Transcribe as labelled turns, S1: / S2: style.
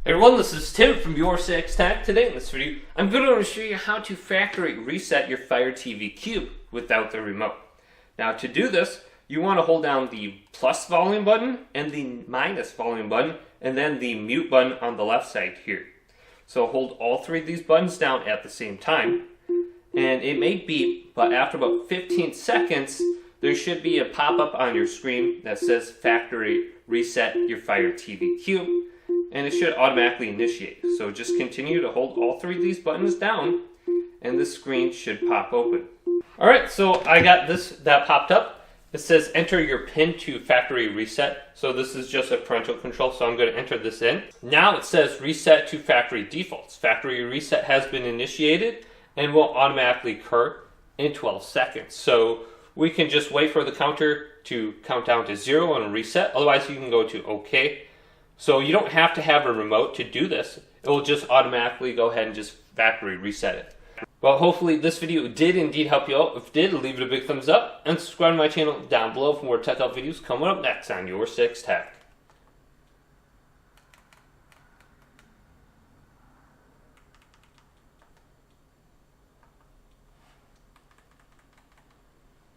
S1: Hey everyone, this is Tim from YourSixTech. Today in this video, I'm going to show you how to factory reset your Fire TV Cube without the remote. Now to do this, you want to hold down the plus volume button and the minus volume button, and then the mute button on the left side here. So hold all three of these buttons down at the same time, and it may beep, but after about 15 seconds, there should be a pop-up on your screen that says factory reset your Fire TV Cube. And it should automatically initiate. So just continue to hold all three of these buttons down and the screen should pop open. Alright, so I got that popped up. It says enter your PIN to factory reset. So this is just a parental control, so I'm going to enter this in. Now it says reset to factory defaults. Factory reset has been initiated and will automatically occur in 12 seconds. So we can just wait for the counter to count down to 0 and reset. Otherwise you can go to OK. So you don't have to have a remote to do this. It will just automatically go ahead and just factory reset it. Well, hopefully this video did indeed help you out. If it did, leave it a big thumbs up and subscribe to my channel down below for more tech help videos coming up next on YourSixTech.